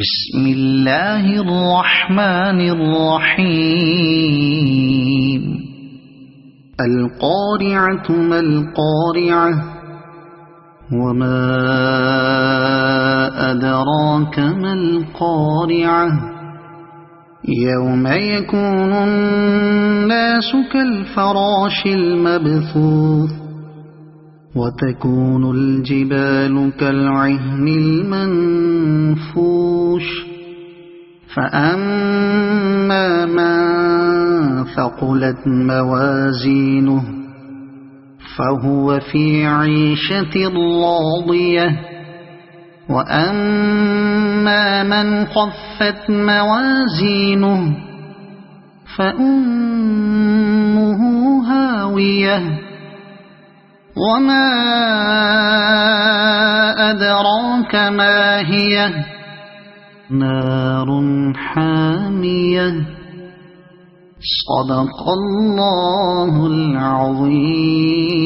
بسم الله الرحمن الرحيم القارعة ما القارعة وما أدراك ما القارعة يوم يكون الناس كالفراش المبثوث وتكون الجبال كالعهن المنفوش فأما من ثقلت موازينه فهو في عيشة راضية وأما من خفت موازينه فأمه هاوية وما أدراك ما هي نار حامية صدق الله العظيم.